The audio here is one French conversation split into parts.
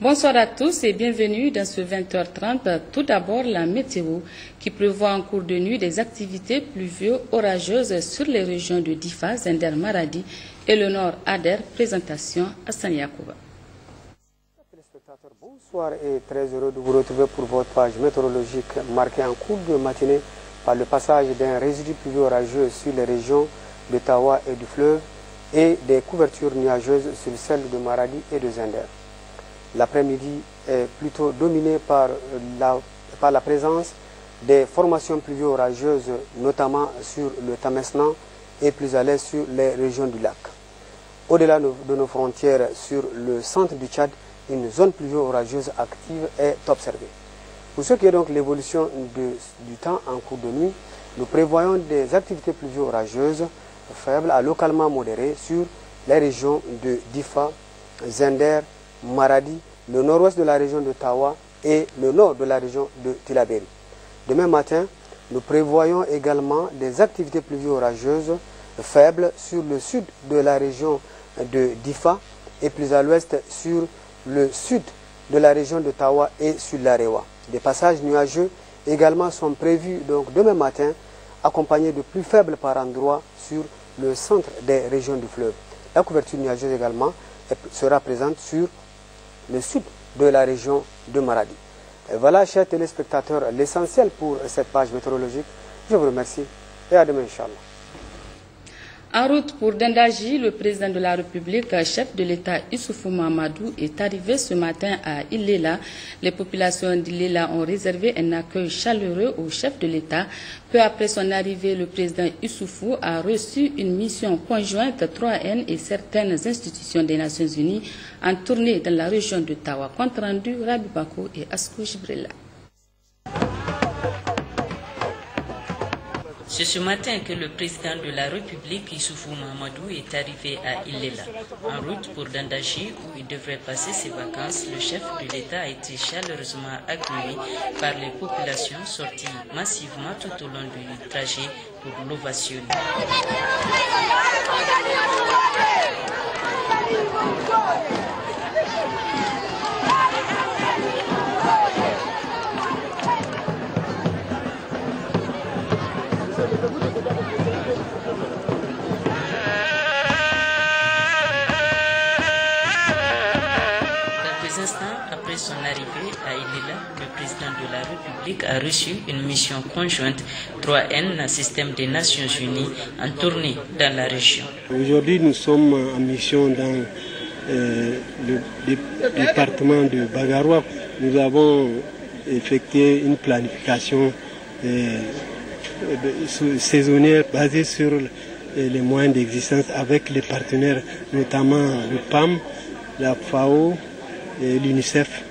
Bonsoir à tous et bienvenue dans ce 20h30. Tout d'abord, la météo qui prévoit en cours de nuit des activités pluvio-orageuses sur les régions de Difa, Zender, Maradi et le nord Ader. Présentation Hassan Yakouba. Téléspectateurs, bonsoir et très heureux de vous retrouver pour votre page météorologique marquée en cours de matinée par le passage d'un résidu pluvio-orageux sur les régions de Tawa et du fleuve et des couvertures nuageuses sur celles de Maradi et de Zender. L'après-midi est plutôt dominé par la présence des formations pluvio-orageuses, notamment sur le Tamesnan et plus à l'est sur les régions du lac. Au-delà de nos frontières, sur le centre du Tchad, une zone pluvio-orageuse active est observée. Pour ce qui est donc l'évolution du temps en cours de nuit, nous prévoyons des activités pluvio-orageuses faibles à localement modérées sur les régions de Difa, Zender, Maradi, le nord-ouest de la région de Tawa et le nord de la région de Tillabéri. Demain matin, nous prévoyons également des activités pluvio-orageuses faibles sur le sud de la région de Difa et plus à l'ouest sur le sud de la région de Tawa et sur l'Arewa. Des passages nuageux également sont prévus donc demain matin, accompagnés de plus faibles par endroits sur le centre des régions du fleuve. La couverture nuageuse également sera présente sur le sud de la région de Maradi. Et voilà, chers téléspectateurs, l'essentiel pour cette page météorologique. Je vous remercie et à demain, Inch'Allah. En route pour Dandaji, le président de la République, chef de l'État Issoufou Mahamadou, est arrivé ce matin à Ilela. Les populations d'Ilela ont réservé un accueil chaleureux au chef de l'État. Peu après son arrivée, le président Issoufou a reçu une mission conjointe 3N et certaines institutions des Nations Unies en tournée dans la région de Tawa. Compte rendu, Rabi Bako et Askou Jibrilla. C'est ce matin que le président de la République, Issoufou Mahamadou, est arrivé à Ilela. En route pour Dandaji, où il devrait passer ses vacances, le chef de l'État a été chaleureusement accueilli par les populations sorties massivement tout au long du trajet pour l'ovation. Après son arrivée à Ilela, le président de la République a reçu une mission conjointe 3N, système des Nations Unies, en tournée dans la région. Aujourd'hui, nous sommes en mission dans le département de Bagaroua. Nous avons effectué une planification saisonnière basée sur les moyens d'existence avec les partenaires, notamment le PAM, la FAO, l'UNICEF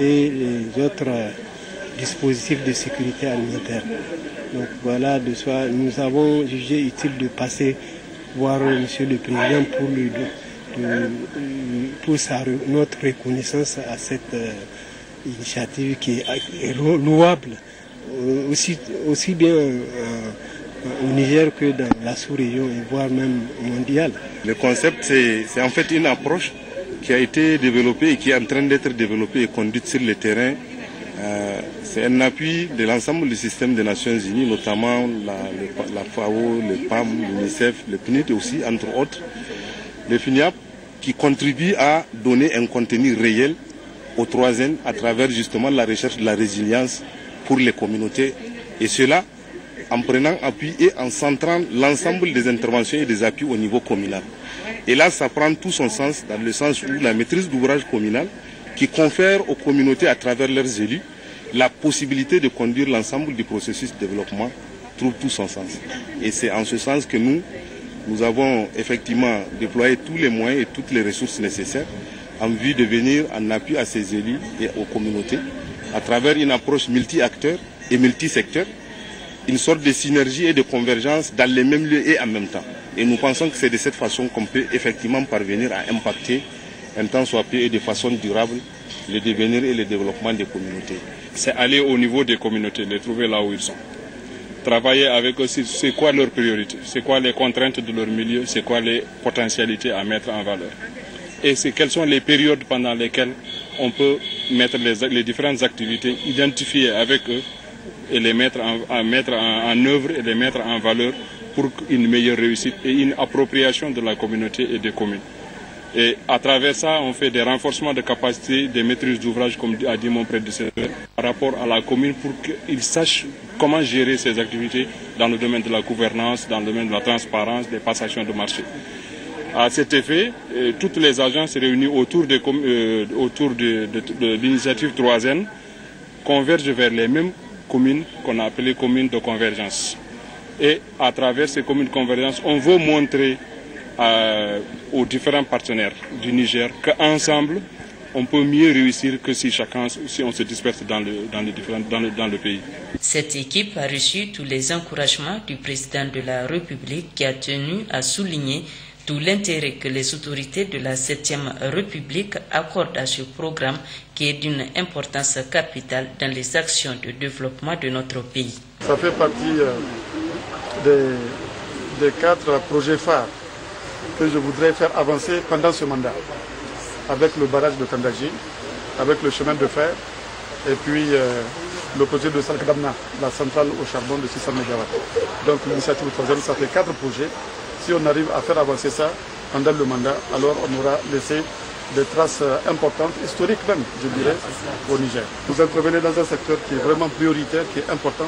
et les autres dispositifs de sécurité alimentaire. Donc voilà, nous avons jugé utile de passer voir Monsieur le Président pour notre reconnaissance à cette initiative qui est louable, aussi bien au Niger que dans la sous-région et voire même mondiale. Le concept, c'est en fait une approche qui a été développée et qui est en train d'être développée et conduite sur le terrain. C'est un appui de l'ensemble du système des Nations Unies, notamment la FAO, le PAM, l'UNICEF, le PNUD aussi, entre autres, le FINIAP, qui contribue à donner un contenu réel aux 3N à travers justement la recherche de la résilience pour les communautés. Et cela en prenant appui et en centrant l'ensemble des interventions et des appuis au niveau communal. Et là, ça prend tout son sens, dans le sens où la maîtrise d'ouvrage communal, qui confère aux communautés à travers leurs élus la possibilité de conduire l'ensemble du processus de développement, trouve tout son sens. Et c'est en ce sens que nous avons effectivement déployé tous les moyens et toutes les ressources nécessaires en vue de venir en appui à ces élus et aux communautés à travers une approche multi-acteurs et multi-secteurs, une sorte de synergie et de convergence dans les mêmes lieux et en même temps. Et nous pensons que c'est de cette façon qu'on peut effectivement parvenir à impacter un temps soit peu et de façon durable le devenir et le développement des communautés. C'est aller au niveau des communautés, les trouver là où ils sont. Travailler avec eux, c'est quoi leurs priorités, c'est quoi les contraintes de leur milieu, c'est quoi les potentialités à mettre en valeur. et quelles sont les périodes pendant lesquelles on peut mettre les différentes activités, identifier avec eux et les mettre en œuvre et les mettre en valeur pour une meilleure réussite et une appropriation de la communauté et des communes. Et à travers ça, on fait des renforcements de capacité, des maîtrises d'ouvrage, comme a dit mon prédécesseur, par rapport à la commune pour qu'ils sachent comment gérer ces activités dans le domaine de la gouvernance, dans le domaine de la transparence, des passations de marché. À cet effet, toutes les agences réunies autour de l'initiative 3N convergent vers les mêmes communes qu'on a appelées communes de convergence. Et à travers ces communes de convergence, on veut montrer aux différents partenaires du Niger qu'ensemble, on peut mieux réussir que si on se disperse dans le pays. Cette équipe a reçu tous les encouragements du président de la République qui a tenu à souligner tout l'intérêt que les autorités de la 7e République accordent à ce programme qui est d'une importance capitale dans les actions de développement de notre pays. Ça fait partie des 4 projets phares que je voudrais faire avancer pendant ce mandat, avec le barrage de Tandaji, avec le chemin de fer, et puis le projet de Salkadamna, la centrale au charbon de 600 MW. Donc l'initiative 3e, ça fait 4 projets. Si on arrive à faire avancer ça pendant le mandat, alors on aura laissé des traces importantes, historiques même, je dirais, au Niger. Vous intervenez dans un secteur qui est vraiment prioritaire, qui est important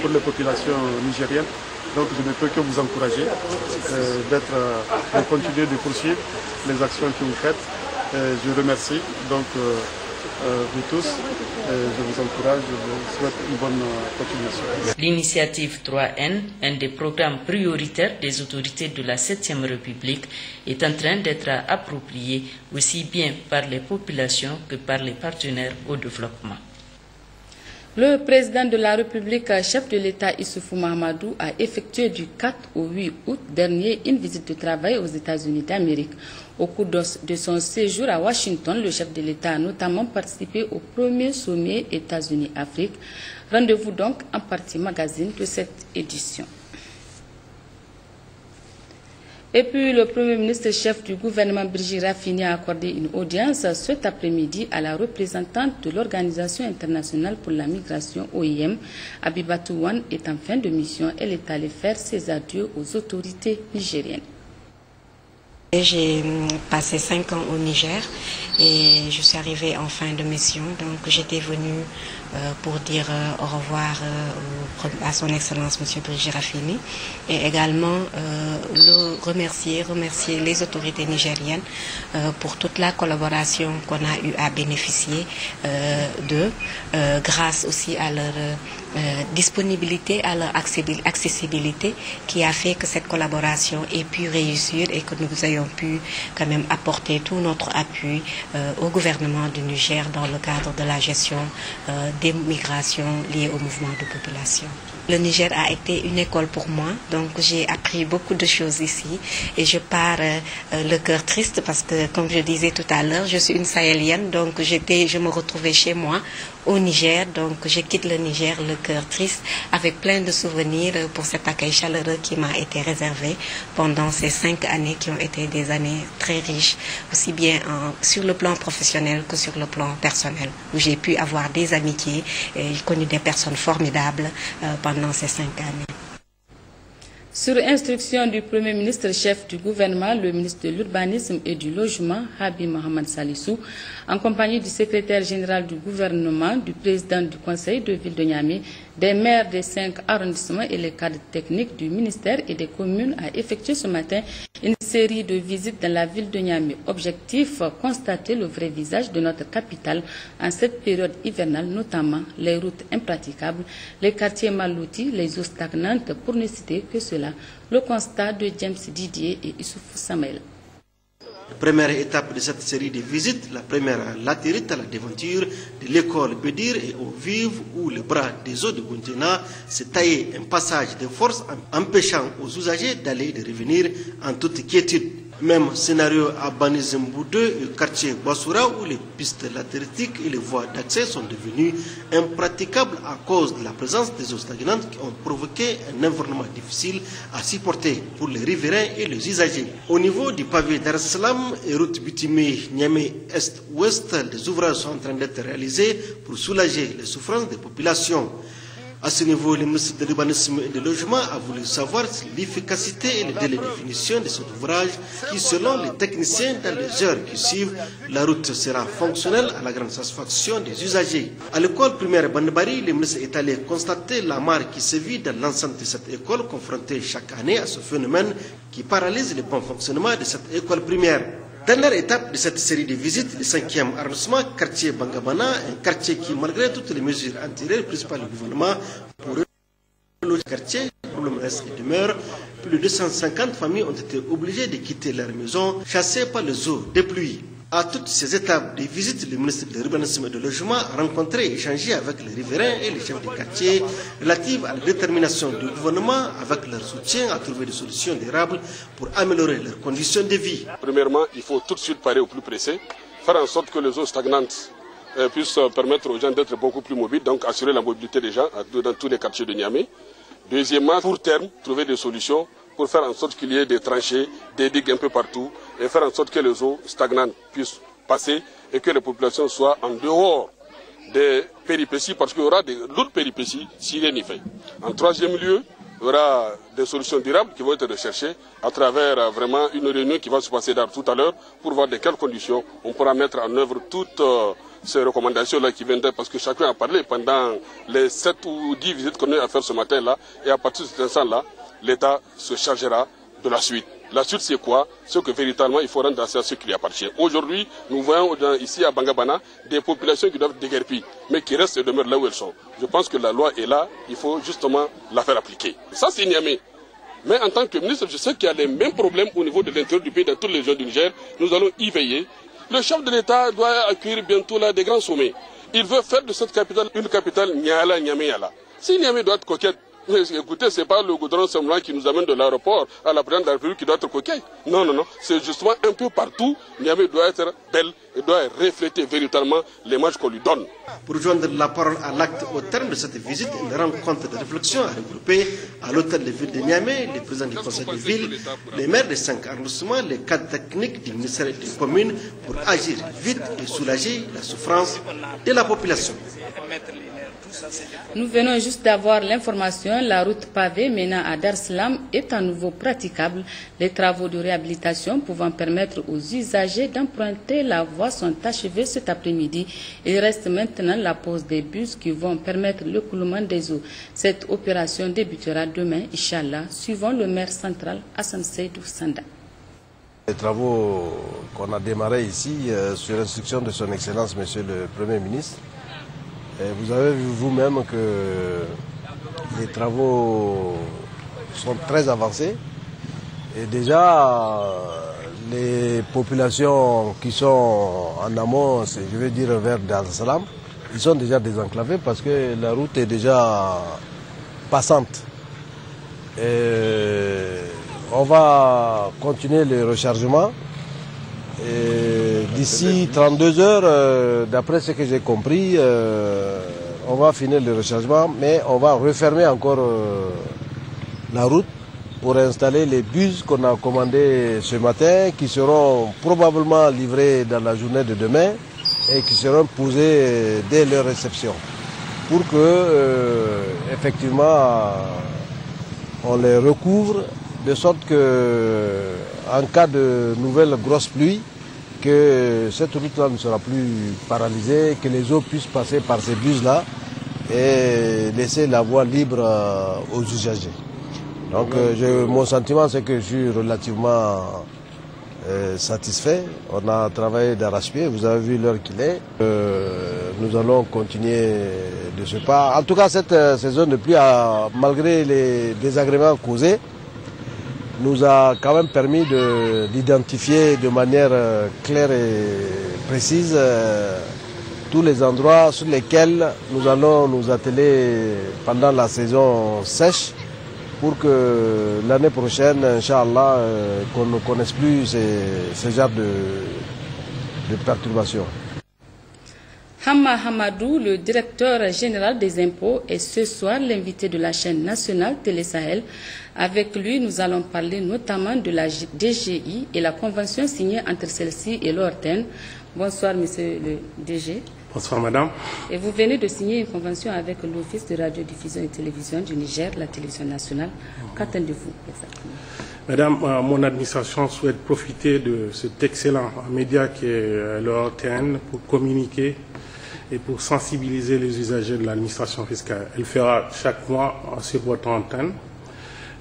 pour les populations nigériennes. Donc je ne peux que vous encourager de continuer de poursuivre les actions que vous faites. Je remercie donc vous tous. Je vous encourage, je vous souhaite une bonne continuation. L'initiative 3N, un des programmes prioritaires des autorités de la 7e République, est en train d'être approprié aussi bien par les populations que par les partenaires au développement. Le président de la République, chef de l'État Issoufou Mahamadou, a effectué du 4 au 8 août dernier une visite de travail aux États-Unis d'Amérique. Au cours de son séjour à Washington, le chef de l'État a notamment participé au premier sommet États-Unis-Afrique. Rendez-vous donc en partie magazine de cette édition. Et puis, le Premier ministre chef du gouvernement, Brigitte Raffini, a accordé une audience cet après-midi à la représentante de l'Organisation internationale pour la migration, OIM. Abibatou Wan est en fin de mission. Elle est allée faire ses adieux aux autorités nigériennes. J'ai passé 5 ans au Niger et je suis arrivée en fin de mission. Donc j'étais venue pour dire au revoir à son Excellence M. Brigitte Raffini et également remercier les autorités nigériennes pour toute la collaboration qu'on a eu à bénéficier d'eux, grâce aussi à leur disponibilité, à leur accessibilité qui a fait que cette collaboration ait pu réussir et que nous ayons pu quand même apporter tout notre appui au gouvernement du Niger dans le cadre de la gestion des migrations liées au mouvement de population. Le Niger a été une école pour moi, donc j'ai appris beaucoup de choses ici et je pars le cœur triste parce que, comme je disais tout à l'heure, je suis une Sahélienne, donc je me retrouvais chez moi au Niger, donc je quitte le Niger le cœur triste avec plein de souvenirs pour cet accueil chaleureux qui m'a été réservé pendant ces 5 années qui ont été des années très riches, aussi bien sur le plan professionnel que sur le plan personnel, où j'ai pu avoir des amitiés et connu des personnes formidables pendant ces 5 années. Sur instruction du Premier ministre chef du gouvernement, le ministre de l'Urbanisme et du Logement, Habib Mohamed Salissou, en compagnie du secrétaire général du gouvernement, du président du conseil de ville de Niamey, des maires des 5 arrondissements et les cadres techniques du ministère et des communes, a effectué ce matin une série de visites dans la ville de Niamey. Objectif, constater le vrai visage de notre capitale en cette période hivernale, notamment les routes impraticables, les quartiers mal lotis, les eaux stagnantes, pour ne citer que cela. Le constat de James Didier et Issoufou Samuel. La première étape de cette série de visites, la première à Latérite, à la devanture de l'école Bédir et au Vive, où le bras des eaux de Gunjena s'est taillé un passage de force empêchant aux usagers d'aller et de revenir en toute quiétude. Même scénario à Banizembu 2 et quartier Bassoura où les pistes latéritiques et les voies d'accès sont devenues impraticables à cause de la présence des eaux stagnantes qui ont provoqué un environnement difficile à supporter pour les riverains et les usagers. Au niveau du pavé Dar es Salaam et route bitumée Niamey Est-Ouest, des ouvrages sont en train d'être réalisés pour soulager les souffrances des populations. À ce niveau, le ministre de l'Urbanisme et du Logement a voulu savoir l'efficacité et le délai de finition de cet ouvrage qui, selon les techniciens, dans les heures qui suivent, la route sera fonctionnelle à la grande satisfaction des usagers. À l'école primaire Bandabari, le ministre est allé constater la mare qui sévit dans l'enceinte de cette école, confrontée chaque année à ce phénomène qui paralyse le bon fonctionnement de cette école primaire. Dernière étape de cette série de visites, le 5e arrondissement, quartier Bangabana, un quartier qui, malgré toutes les mesures antérieures prises par le gouvernement pour reloger le quartier, le problème reste et demeure. Plus de 250 familles ont été obligées de quitter leur maison, chassées par les eaux des pluies. À toutes ces étapes des visites, le ministre de l'Urbanisme et du Logement a rencontré et échangé avec les riverains et les chefs de quartier relatives à la détermination du gouvernement avec leur soutien à trouver des solutions durables pour améliorer leurs conditions de vie. Premièrement, il faut tout de suite parer au plus pressé, faire en sorte que les eaux stagnantes puissent permettre aux gens d'être beaucoup plus mobiles, donc assurer la mobilité des gens dans tous les quartiers de Niamey. Deuxièmement, pour terme, trouver des solutions pour faire en sorte qu'il y ait des tranchées, des digues un peu partout et faire en sorte que les eaux stagnantes puissent passer et que les populations soient en dehors des péripéties parce qu'il y aura d'autres péripéties si rien n'y fait. En troisième lieu, il y aura des solutions durables qui vont être recherchées à travers vraiment une réunion qui va se passer tout à l'heure pour voir dans quelles conditions on pourra mettre en œuvre toutes ces recommandations-là qui viendraient parce que chacun a parlé pendant les 7 ou 10 visites qu'on a eu à faire ce matin-là et à partir de cet instant-là, l'État se chargera de la suite. La suite, c'est quoi? C'est que véritablement, il faut rendre à ce qui lui appartient. Aujourd'hui, nous voyons ici à Bangabana des populations qui doivent déguerpir, mais qui restent et demeurent là où elles sont. Je pense que la loi est là, il faut justement la faire appliquer. Ça, c'est Niamey. Mais en tant que ministre, je sais qu'il y a les mêmes problèmes au niveau de l'intérieur du pays, dans toutes les régions du Niger. Nous allons y veiller. Le chef de l'État doit accueillir bientôt là des grands sommets. Il veut faire de cette capitale une capitale Niamey-Yala. Si Niamey doit être coquette, mais écoutez, ce n'est pas le goudron semblant qui nous amène de l'aéroport à la présidente de la République qui doit être coquille. Non, non, non. C'est justement un peu partout. Niamey doit être belle et doit refléter véritablement l'image qu'on lui donne. Pour joindre la parole à l'acte au terme de cette visite, une rencontre de réflexion a regroupé à l'hôtel de ville de Niamey, les présidents du conseil de ville, les maires des 5 arrondissements, les cadres techniques du ministère des communes pour agir vite et soulager la souffrance de la population. Nous venons juste d'avoir l'information, la route pavée menant à Dar es Salaam est à nouveau praticable. Les travaux de réhabilitation pouvant permettre aux usagers d'emprunter la voie sont achevés cet après-midi. Il reste maintenant la pose des bus qui vont permettre l'écoulement des eaux. Cette opération débutera demain, Inch'Allah, suivant le maire central Hassan Seydou Sanda. Les travaux qu'on a démarrés ici sur instruction de son Excellence, Monsieur le Premier ministre, vous avez vu vous-même que les travaux sont très avancés et déjà les populations qui sont en amont, je veux dire vers Dar es Salaam, ils sont déjà désenclavés parce que la route est déjà passante. Et on va continuer le rechargement. D'ici 32 heures, d'après ce que j'ai compris, on va finir le rechargement, mais on va refermer encore la route pour installer les bus qu'on a commandés ce matin, qui seront probablement livrés dans la journée de demain et qui seront posés dès leur réception, pour que, effectivement, on les recouvre de sorte que, en cas de nouvelles grosses pluies, que cette route-là ne sera plus paralysée, que les eaux puissent passer par ces bus-là et laisser la voie libre aux usagers. Donc mon sentiment, c'est que je suis relativement satisfait. On a travaillé d'arrache-pied, vous avez vu l'heure qu'il est. Nous allons continuer de ce pas. En tout cas, cette saison de pluie, malgré les désagréments causés, nous a quand même permis d'identifier de manière claire et précise tous les endroits sur lesquels nous allons nous atteler pendant la saison sèche pour que l'année prochaine, Inch'Allah, qu'on ne connaisse plus ce genre de perturbations. Hamma Hamadou, le directeur général des impôts, est ce soir l'invité de la chaîne nationale Télé Sahel. Avec lui, nous allons parler notamment de la DGI et la convention signée entre celle-ci et l'ORTEN. Bonsoir, monsieur le DG. Bonsoir, madame. Et vous venez de signer une convention avec l'Office de radiodiffusion et télévision du Niger, la télévision nationale. Qu'attendez-vous exactement? Madame, mon administration souhaite profiter de cet excellent média qui est l'ORTN pour communiquer et pour sensibiliser les usagers de l'administration fiscale. Elle fera chaque mois sur votre antenne.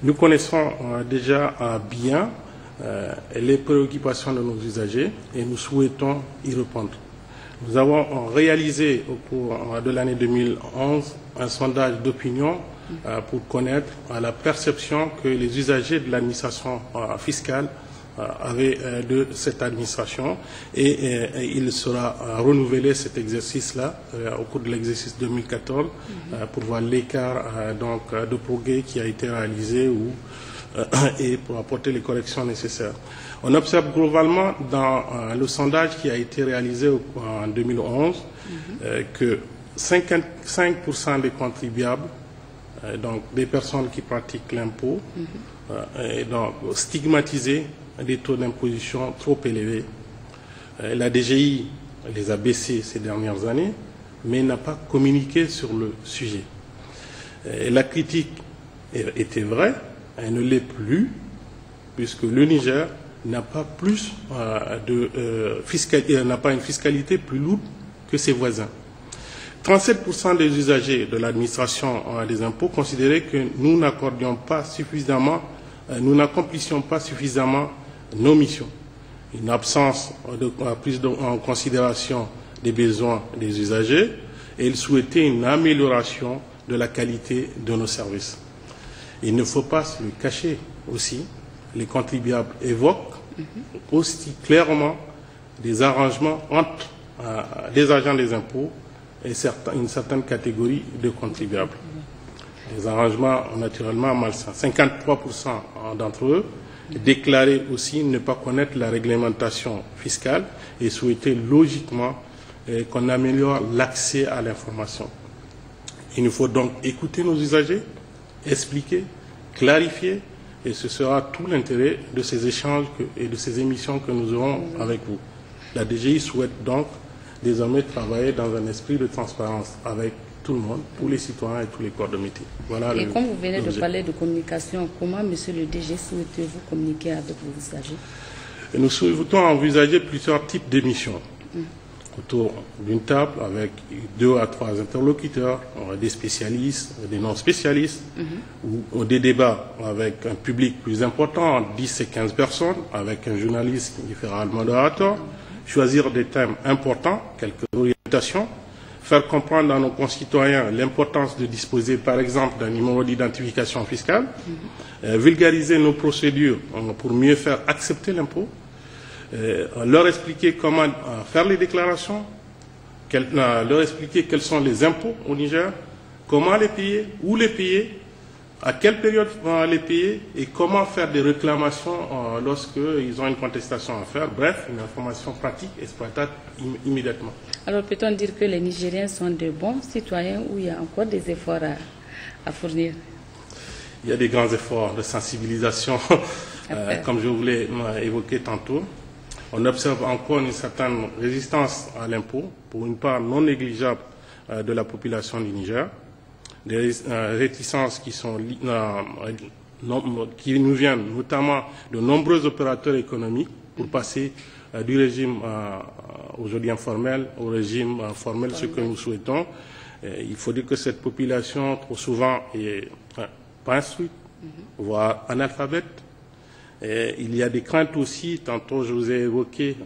Nous connaissons déjà bien les préoccupations de nos usagers et nous souhaitons y répondre. Nous avons réalisé au cours de l'année 2011 un sondage d'opinion pour connaître la perception que les usagers de l'administration fiscale avaient de cette administration et il sera renouvelé cet exercice-là au cours de l'exercice 2014 pour voir l'écart de progrès qui a été réalisé et pour apporter les corrections nécessaires. On observe globalement dans le sondage qui a été réalisé en 2011 que 55% des contribuables, donc des personnes qui pratiquent l'impôt, donc stigmatisés des taux d'imposition trop élevés. La DGI les a baissés ces dernières années, mais n'a pas communiqué sur le sujet. La critique était vraie, elle ne l'est plus, puisque le Niger n'a pas n'a pas une fiscalité plus lourde que ses voisins. 37% des usagers de l'administration des impôts considéraient que nous n'accomplissions pas suffisamment nos missions. Une absence de prise en considération des besoins des usagers et ils souhaitaient une amélioration de la qualité de nos services. Il ne faut pas se le cacher aussi. Les contribuables évoquent aussi clairement des arrangements entre des agents des impôts et une certaine catégorie de contribuables. Des arrangements naturellement malsains. 53% d'entre eux déclaraient aussi ne pas connaître la réglementation fiscale et souhaitaient logiquement qu'on améliore l'accès à l'information. Il nous faut donc écouter nos usagers, expliquer, clarifier, et ce sera tout l'intérêt de ces échanges et de ces émissions que nous aurons avec vous. La DGI souhaite donc désormais travailler dans un esprit de transparence avec tout le monde, tous les citoyens et tous les corps de métier. Voilà. Et comme vous venez de parler de communication, comment, monsieur le DG, souhaitez-vous communiquer avec vos usagers? Nous souhaitons envisager plusieurs types d'émissions. Autour d'une table avec 2 à 3 interlocuteurs, des spécialistes, des non-spécialistes, ou des débats avec un public plus important, 10 et 15 personnes, avec un journaliste qui fera le modérateur, choisir des thèmes importants, quelques orientations, faire comprendre à nos concitoyens l'importance de disposer par exemple d'un numéro d'identification fiscale, vulgariser nos procédures pour mieux faire accepter l'impôt, leur expliquer comment faire les déclarations, leur expliquer quels sont les impôts au Niger, comment les payer, où les payer, à quelle période les payer et comment faire des réclamations lorsqu'ils ont une contestation à faire. Bref, une information pratique exploitable immédiatement. Alors peut-on dire que les Nigériens sont de bons citoyens ou il y a encore des efforts à fournir? Il y a des grands efforts de sensibilisation, comme je vous l'ai évoqué tantôt. On observe encore une certaine résistance à l'impôt, pour une part non négligeable de la population du Niger, des réticences qui nous viennent notamment de nombreux opérateurs économiques pour passer du régime aujourd'hui informel au régime formel, ce que nous souhaitons. Il faut dire que cette population, trop souvent, est pas instruite, voire analphabète. Il y a des craintes aussi, tantôt je vous ai évoqué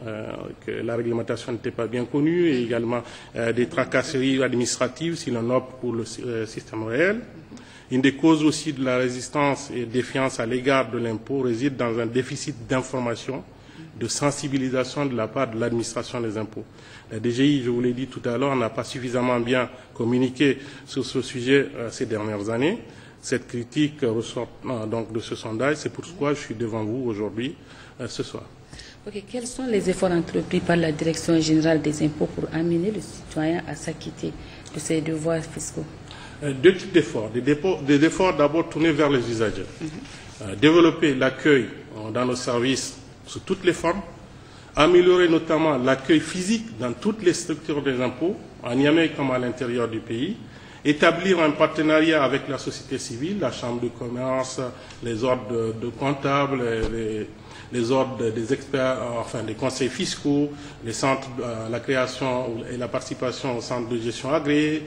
que la réglementation n'était pas bien connue, et également des tracasseries administratives si l'on opte pour le système réel. Une des causes aussi de la résistance et défiance à l'égard de l'impôt réside dans un déficit d'information, de sensibilisation de la part de l'administration des impôts. La DGI, je vous l'ai dit tout à l'heure, n'a pas suffisamment bien communiqué sur ce sujet ces dernières années. cette critique ressort donc de ce sondage. C'est pourquoi je suis devant vous aujourd'hui, ce soir. Okay. Quels sont les efforts entrepris par la Direction générale des impôts pour amener le citoyen à s'acquitter de ses devoirs fiscaux? Deux types d'efforts. Des efforts d'abord tournés vers les usagers. Développer l'accueil dans nos services sous toutes les formes, améliorer notamment l'accueil physique dans toutes les structures des impôts, à Niamey comme à l'intérieur du pays, établir un partenariat avec la société civile, la Chambre de commerce, les ordres de comptables, les ordres des experts, enfin des conseils fiscaux, les centres, la création et la participation au centre de gestion agréé,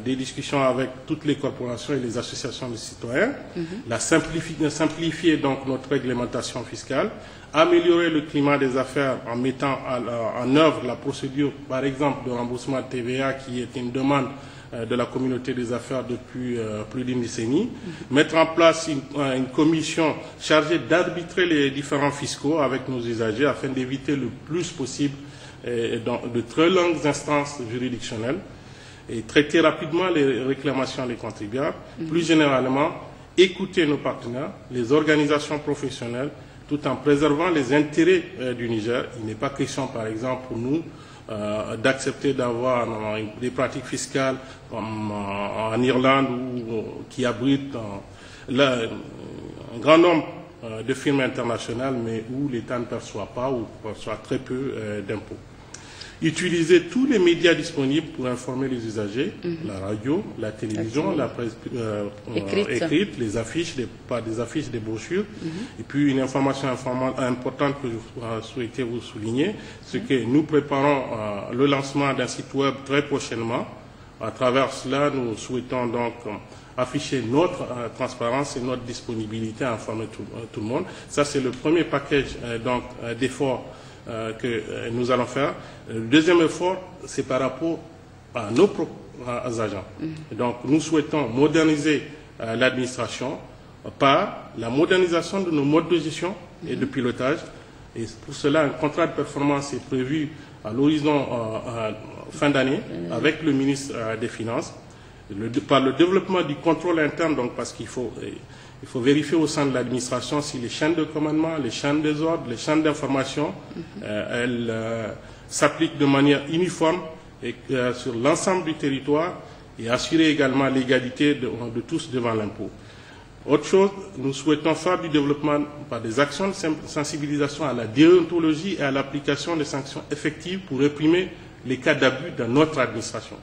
des discussions avec toutes les corporations et les associations de citoyens, simplifier donc notre réglementation fiscale, améliorer le climat des affaires en mettant en œuvre la procédure, par exemple, de remboursement de TVA qui est une demande de la communauté des affaires depuis plus d'une décennie, mettre en place une commission chargée d'arbitrer les différends fiscaux avec nos usagers afin d'éviter le plus possible de très longues instances juridictionnelles et traiter rapidement les réclamations des contribuables. Plus généralement, écouter nos partenaires, les organisations professionnelles, tout en préservant les intérêts du Niger. Il n'est pas question, par exemple, pour nous, d'accepter d'avoir des pratiques fiscales comme en Irlande qui abritent un grand nombre de firmes internationales, mais où l'État ne perçoit pas ou perçoit très peu d'impôts. Utiliser tous les médias disponibles pour informer les usagers, la radio, la télévision, la presse écrite, les affiches, des affiches, des brochures. Et puis une information importante que je souhaitais vous souligner, c'est que nous préparons le lancement d'un site web très prochainement. À travers cela, nous souhaitons donc afficher notre transparence et notre disponibilité à informer tout le monde. Ça, c'est le premier package d'efforts que nous allons faire. Le deuxième effort, c'est par rapport à nos propres agents. Donc, nous souhaitons moderniser l'administration par la modernisation de nos modes de gestion et de pilotage. Et pour cela, un contrat de performance est prévu à l'horizon fin d'année avec le ministre des Finances, par le développement du contrôle interne, donc parce qu'il faut vérifier au sein de l'administration si les chaînes de commandement, les chaînes des ordres, les chaînes d'information, elles s'appliquent de manière uniforme et sur l'ensemble du territoire et assurer également l'égalité de tous devant l'impôt. Autre chose, nous souhaitons faire du développement par des actions de sensibilisation à la déontologie et à l'application des sanctions effectives pour réprimer les cas d'abus dans notre administration.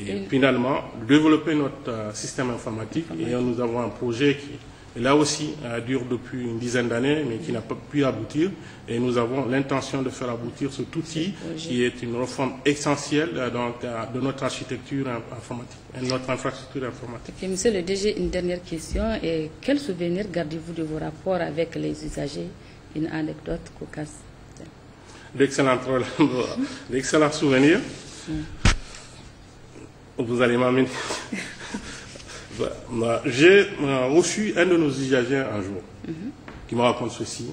Et finalement, développer notre système informatique. Et nous avons un projet qui, là aussi, dure depuis une dizaine d'années, mais qui n'a pas pu aboutir. Et nous avons l'intention de faire aboutir cet outil qui est une réforme essentielle de notre architecture informatique, et notre infrastructure informatique. Okay, monsieur le DG, une dernière question. Et quel souvenir gardez-vous de vos rapports avec les usagers? Une anecdote cocasse. D'excellents souvenirs. Vous allez m'amener. J'ai reçu un de nos usagers un jour qui me raconte ceci.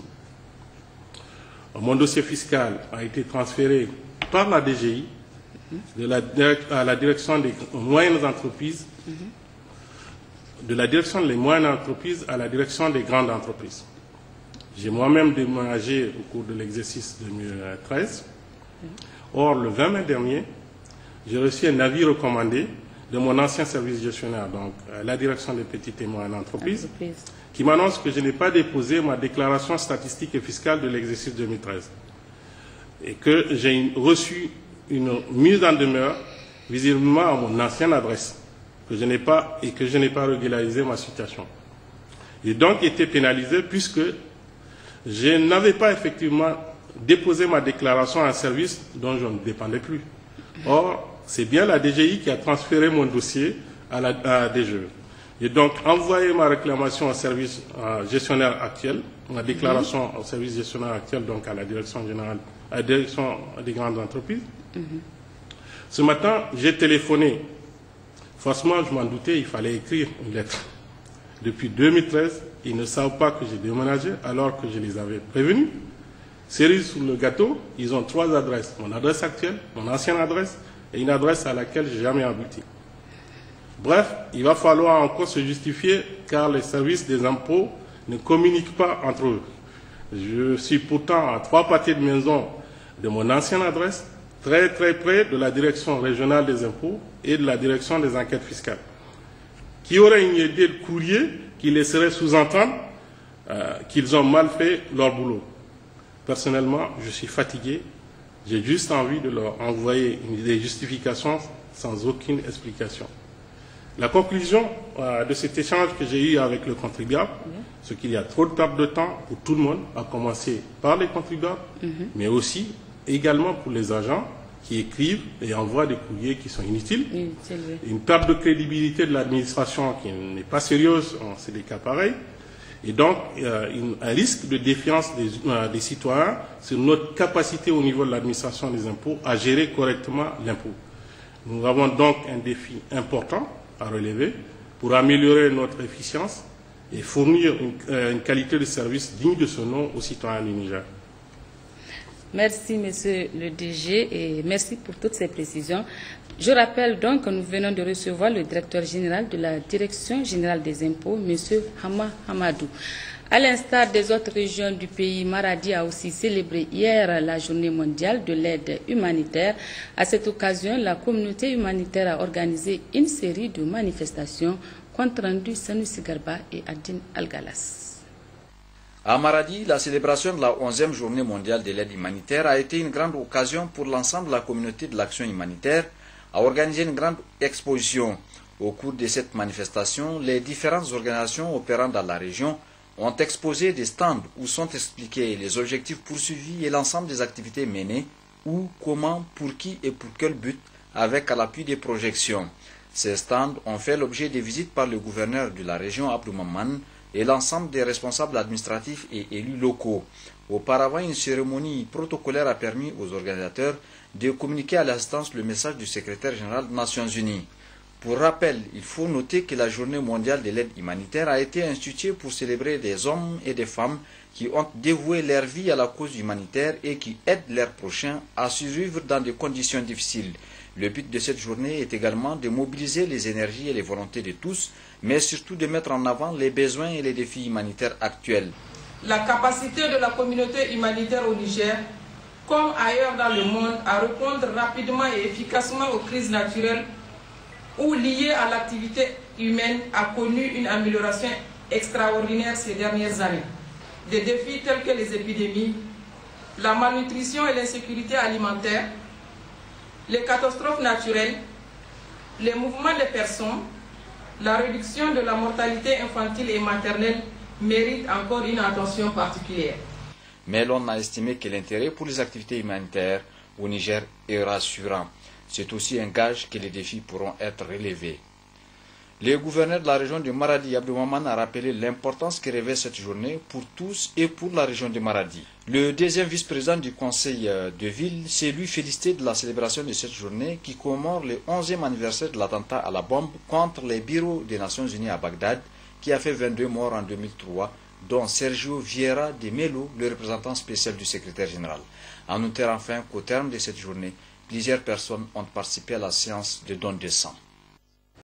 Mon dossier fiscal a été transféré par la DGI à la direction des moyennes entreprises, de la direction des moyennes entreprises à la direction des grandes entreprises. J'ai moi-même déménagé au cours de l'exercice 2013. Or, le 20 mai dernier, j'ai reçu un avis recommandé de mon ancien service gestionnaire, donc la direction des petites et moyennes entreprises, qui m'annonce que je n'ai pas déposé ma déclaration statistique et fiscale de l'exercice 2013 et que j'ai reçu une mise en demeure visiblement à mon ancienne adresse, que je n'ai pas régularisé ma situation. J'ai donc été pénalisé puisque je n'avais pas effectivement déposé ma déclaration à un service dont je ne dépendais plus. Or, c'est bien la DGI qui a transféré mon dossier à la DGE. J'ai donc envoyé ma réclamation au service gestionnaire actuel, ma déclaration au service gestionnaire actuel, donc à la direction générale, à la direction des grandes entreprises. Ce matin, j'ai téléphoné. Franchement, je m'en doutais, il fallait écrire une lettre. Depuis 2013, ils ne savent pas que j'ai déménagé alors que je les avais prévenus. Cerise sur le gâteau, ils ont 3 adresses. Mon adresse actuelle, mon ancienne adresse et une adresse à laquelle je n'ai jamais abouti. Bref, il va falloir encore se justifier car les services des impôts ne communiquent pas entre eux. Je suis pourtant à 3 pâtés de maison de mon ancienne adresse, très près de la direction régionale des impôts et de la direction des enquêtes fiscales, qui aurait une idée de courrier qui laisserait sous-entendre qu'ils ont mal fait leur boulot. Personnellement, je suis fatigué. J'ai juste envie de leur envoyer des justifications sans aucune explication. La conclusion de cet échange que j'ai eu avec le contribuable, c'est qu'il y a trop de perte de temps pour tout le monde, à commencer par les contribuables, mais aussi également pour les agents qui écrivent et envoient des courriers qui sont inutiles. Une perte de crédibilité de l'administration qui n'est pas sérieuse, c'est des cas pareils. Et donc, un risque de défiance des citoyens sur notre capacité au niveau de l'administration des impôts à gérer correctement l'impôt. Nous avons donc un défi important à relever pour améliorer notre efficience et fournir une qualité de service digne de ce nom aux citoyens du Niger. Merci, Monsieur le DG, et merci pour toutes ces précisions. Je rappelle donc que nous venons de recevoir le directeur général de la Direction générale des impôts, Monsieur Hama Hamadou. À l'instar des autres régions du pays, Maradi a aussi célébré hier la journée mondiale de l'aide humanitaire. À cette occasion, la communauté humanitaire a organisé une série de manifestations. Compte rendu Sanusi Garba et Adine Algalas. À Maradi, la célébration de la 11e journée mondiale de l'aide humanitaire a été une grande occasion pour l'ensemble de la communauté de l'action humanitaire à organiser une grande exposition. Au cours de cette manifestation, les différentes organisations opérant dans la région ont exposé des stands où sont expliqués les objectifs poursuivis et l'ensemble des activités menées, où, comment, pour qui et pour quel but, avec à l'appui des projections. Ces stands ont fait l'objet de visites par le gouverneur de la région, Abdou Maman, et l'ensemble des responsables administratifs et élus locaux. Auparavant, une cérémonie protocolaire a permis aux organisateurs de communiquer à l'assistance le message du secrétaire général des Nations Unies. Pour rappel, il faut noter que la journée mondiale de l'aide humanitaire a été instituée pour célébrer des hommes et des femmes qui ont dévoué leur vie à la cause humanitaire et qui aident leurs prochains à survivre dans des conditions difficiles. Le but de cette journée est également de mobiliser les énergies et les volontés de tous, mais surtout de mettre en avant les besoins et les défis humanitaires actuels. La capacité de la communauté humanitaire au Niger, comme ailleurs dans le monde, à répondre rapidement et efficacement aux crises naturelles ou liées à l'activité humaine a connu une amélioration extraordinaire ces dernières années. Des défis tels que les épidémies, la malnutrition et l'insécurité alimentaire, les catastrophes naturelles, les mouvements des personnes, la réduction de la mortalité infantile et maternelle méritent encore une attention particulière. Mais l'on a estimé que l'intérêt pour les activités humanitaires au Niger est rassurant. C'est aussi un gage que les défis pourront être relevés. Le gouverneur de la région de Maradi, Abdou Maman, a rappelé l'importance que revêt cette journée pour tous et pour la région de Maradi. Le deuxième vice-président du conseil de ville s'est lui félicité de la célébration de cette journée qui commémore le 11e anniversaire de l'attentat à la bombe contre les bureaux des Nations Unies à Bagdad, qui a fait 22 morts en 2003, dont Sergio Vieira de Melo, le représentant spécial du secrétaire général. À noter enfin qu'au terme de cette journée, plusieurs personnes ont participé à la séance de don de sang.